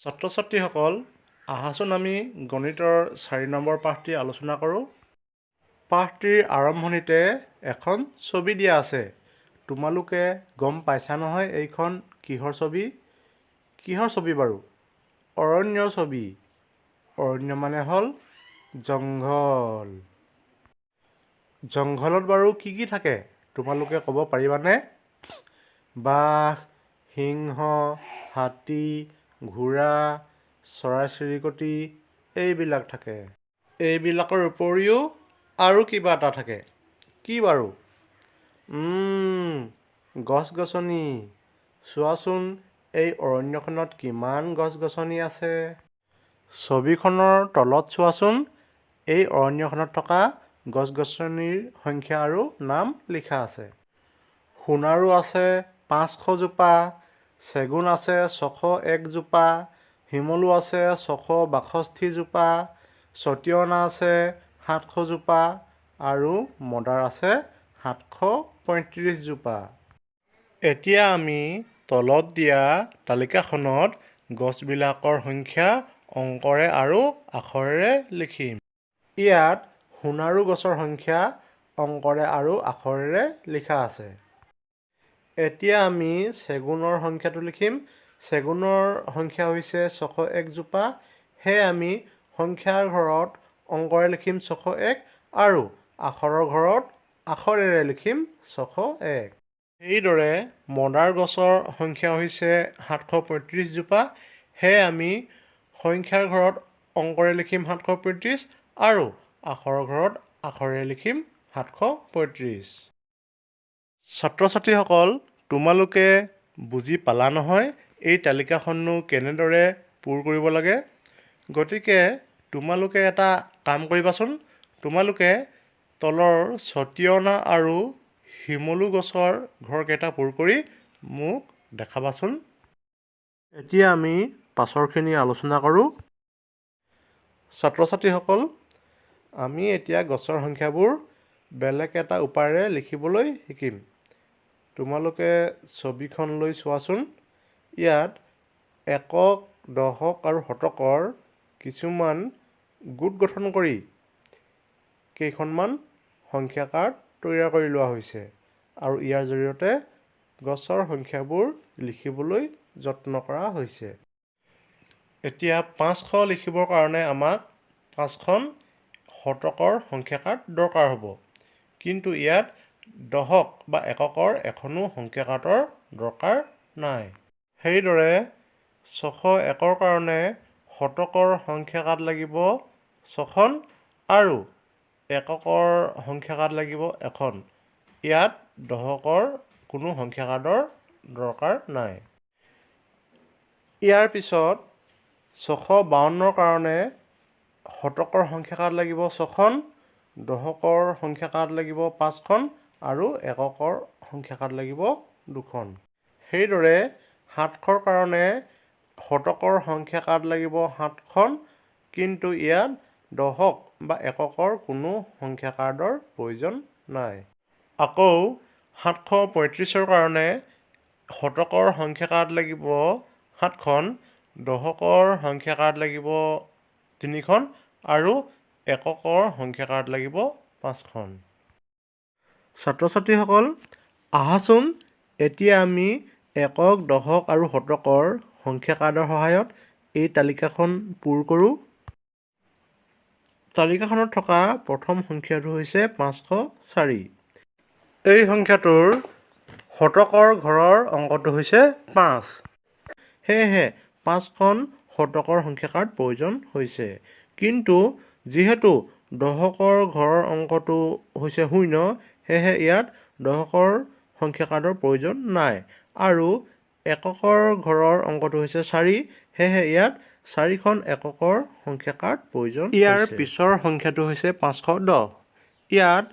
ছাত্ৰ ছাত্ৰীসকল, আহাচোন আমি গণিতৰ 4 নম্বৰ পাঠটি আলোচনা কৰোঁ। পাঠটিৰ আৰম্ভণিতে এখন ছবি দিয়া আছে। তোমালোকে গম পাইছা নহয় এইখন কিহৰ ছবি? কিহৰ ছবি বাৰু? অৰণ্যৰ ছবি। অৰণ্য মানে হ'ল জংঘল। জংঘলত বাৰু কি কি থাকে তোমালোকে ক'ব পাৰিবানে? বাঘ, সিংহ, হাতী, ঘোঁৰা, চৰাই-চিৰিকটি এইবিলাক থাকে। এইবিলাকৰ উপৰিও আৰু কিবা এটা থাকে। কি বাৰু? গছ-গছনি। চোৱাচোন এই অৰণ্যখনত কিমান গছ-গছনি আছে। ছবিখনৰ তলত চোৱাচোন, এই অৰণ্যখনত থকা গছ-গছনিৰ সংখ্যা আৰু নাম লিখা আছে। সোণাৰু আছে 500 জোপা, চেগুন আছে 601 জোপা, শিমলু আছে 662 জোপা, ছটিয়না আছে 700 জোপা আৰু মদাৰ আছে 735 জোপা। এতিয়া আমি তলত দিয়া তালিকাখনত গছবিলাকৰ সংখ্যা অংকৰে আৰু আখৰেৰে লিখিম। ইয়াত সোণাৰু গছৰ সংখ্যা অংকৰে আৰু আখৰেৰে লিখা আছে। এতিয়া আমি চেগুনৰ সংখ্যাটো লিখিম। চেগুনৰ সংখ্যা হৈছে 601 জোপা। সেয়ে আমি সংখ্যাৰ ঘৰত অংকৰে লিখিম 601 আৰু আখৰৰ ঘৰত আখৰেৰে লিখিম 601। এইদৰে মদাৰ গছৰ সংখ্যা হৈছে 735 জোপা। সেয়ে আমি সংখ্যাৰ ঘৰত অংকৰে লিখিম 735 আৰু আখৰৰ ঘৰত আখৰেৰে লিখিম 735। ছাত্ৰ-ছাত্ৰীসকল, তোমালোকে বুজি পালা নহয় এই তালিকাখননো কেনেদৰে পূৰ কৰিব লাগে? গতিকে তোমালোকে এটা কাম কৰিবাচোন। তোমালোকে তলৰ ছটিয়না আৰু শিমলু গছৰ ঘৰকেইটা পূৰ কৰি মোক দেখাবাচোন। এতিয়া আমি পাছৰখিনি আলোচনা কৰোঁ। ছাত্ৰ-ছাত্ৰীসকল, আমি এতিয়া গছৰ সংখ্যাবোৰ বেলেগ এটা উপায়েৰে লিখিবলৈ শিকিম। তোমালোকে ছবিখনলৈ চোৱাচোন। ইয়াত একক, দশক আৰু শতকৰ কিছুমান গোট গঠন কৰি কেইখনমান সংখ্যা কাৰ্ড তৈয়াৰ কৰি লোৱা হৈছে আৰু ইয়াৰ জৰিয়তে গছৰ সংখ্যাবোৰ লিখিবলৈ যত্ন কৰা হৈছে। এতিয়া 500 লিখিবৰ কাৰণে আমাক 5খন শতকৰ সংখ্যা কাৰ্ড দৰকাৰ হ'ব। কিন্তু ইয়াত দশক বা এককৰ এখনো সংখ্যা কাৰ্ডৰ দৰকাৰ নাই। সেইদৰে 601ৰ কাৰণে শতকৰ সংখ্যা কাৰ্ড লাগিব 6খন আৰু এককৰ সংখ্যা কাৰ্ড লাগিব এখন। ইয়াত দশকৰ কোনো সংখ্যা কাৰ্ডৰ দৰকাৰ নাই। ইয়াৰ পিছত 652ৰ কাৰণে শতকৰ সংখ্যা কাৰ্ড লাগিব 6খন, দশকৰ সংখ্যা কাৰ্ড লাগিব 5খন আৰু এককৰ সংখ্যা কাৰ্ড লাগিব 2খন। সেইদৰে 700ৰ কাৰণে শতকৰ সংখ্যা কাৰ্ড লাগিব 7খন, কিন্তু ইয়াত দশক বা এককৰ কোনো সংখ্যা কাৰ্ডৰ প্ৰয়োজন নাই। আকৌ 735ৰ কাৰণে শতকৰ সংখ্যা কাৰ্ড লাগিব 7খন, দশকৰ সংখ্যা কাৰ্ড লাগিব 3খন আৰু এককৰ সংখ্যা কাৰ্ড লাগিব 5খন। ছাত্ৰ-ছাত্ৰীসকল, আহাচোন এতিয়া আমি একক, দশক আৰু শতকৰ সংখ্যা কাৰ্ডৰ সহায়ত এই তালিকাখন পূৰ কৰোঁ। তালিকাখনত থকা প্ৰথম সংখ্যাটো হৈছে 504। এই সংখ্যাটোৰ শতকৰ ঘৰৰ অংকটো হৈছে 5। সেয়েহে 5খন শতকৰ সংখ্যা কাৰ্ড প্ৰয়োজন হৈছে। কিন্তু যিহেতু দশকৰ ঘৰৰ অংকটো হৈছে 0, সেয়েহে ইয়াত দশকৰ সংখ্যা কাৰ্ডৰ প্ৰয়োজন নাই। আৰু এককৰ ঘৰৰ অংকটো হৈছে 4, সেয়েহে ইয়াত 4খন এককৰ সংখ্যা কাৰ্ড প্ৰয়োজন হৈছে। ইয়াৰ পিছৰ সংখ্যাটো হৈছে 510। ইয়াত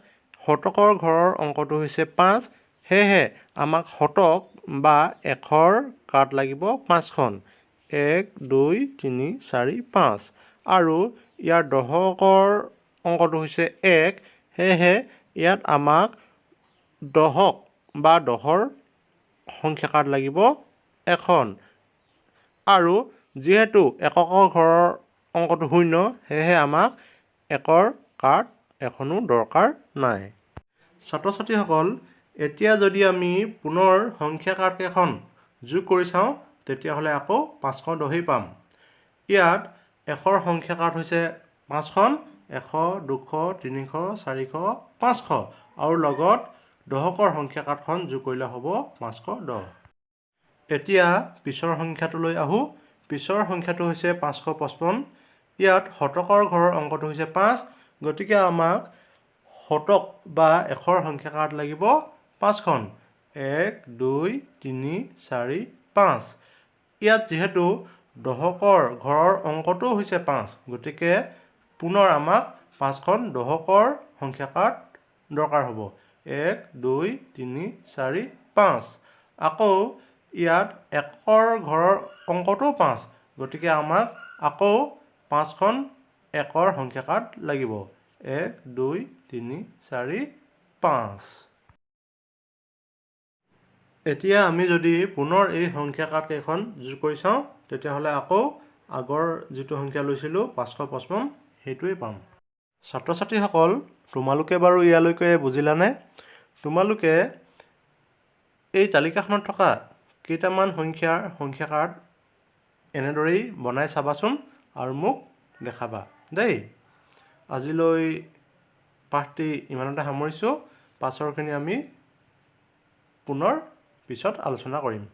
শতকৰ ঘৰৰ অংকটো হৈছে 5, সেয়েহে আমাক শতক বা এশৰ কাৰ্ড লাগিব 5খন। 1, 2, 3, 4, 5 আৰু ইয়াৰ দশকৰ অংকটো হৈছে 1, সেয়েহে ইয়াত আমাক দশক বা 10ৰ সংখ্যা কাৰ্ড লাগিব এখন। আৰু যিহেতু এককৰ ঘৰৰ অংকটো শূন্য, সেয়েহে আমাক একৰ কাৰ্ড এখনো দৰকাৰ নাই। ছাত্ৰ ছাত্ৰীসকল, এতিয়া যদি আমি পুনৰ সংখ্যা কাৰ্ডকেইখন যোগ কৰি চাওঁ, তেতিয়াহ'লে আকৌ 510 পাম। ইয়াত এশৰ সংখ্যা কাৰ্ড হৈছে 5খন, 100, 200, 300, 400, 500 আৰু লগত দশকৰ সংখ্যা কাৰ্ডখন যোগ কৰিলে হ'ব 510। এতিয়া পিছৰ সংখ্যাটোলৈ আহোঁ। পিছৰ সংখ্যাটো হৈছে 555। ইয়াত শতকৰ ঘৰৰ অংকটো হৈছে 5, গতিকে আমাক শতক বা এশৰ সংখ্যা কাৰ্ড লাগিব 5খন। 1, 2, 3, 4, 5। ইয়াত যিহেতু দশকৰ ঘৰৰ অংকটো হৈছে 5, গতিকে পুনৰ আমাক 5খন দশকৰ সংখ্যা কাৰ্ড দৰকাৰ হ'ব। 1, 2, 3, 4, 5। আকৌ ইয়াত একৰ ঘৰৰ অংকটো 5, গতিকে আমাক আকৌ 5খন একৰ সংখ্যা কাৰ্ড লাগিব। 1, 2, 3, 4, 5। এতিয়া আমি যদি পুনৰ এই সংখ্যা কাৰ্ডকেইখন যোগ কৰি চাওঁ, তেতিয়াহ'লে আকৌ আগৰ যিটো সংখ্যা লৈছিলোঁ 555, সেইটোৱেই পাম। ছাত্ৰ ছাত্ৰীসকল, তোমালোকে বাৰু ইয়ালৈকে বুজিলানে? তোমালোকে এই তালিকাখনত থকা কেইটামান সংখ্যাৰ সংখ্যা কাৰ্ড এনেদৰেই বনাই চাবাচোন আৰু মোক দেখাবা দেই। আজিলৈ পাঠটি ইমানতে সামৰিছোঁ। পাছৰখিনি আমি পুনৰ পিছত আলোচনা কৰিম।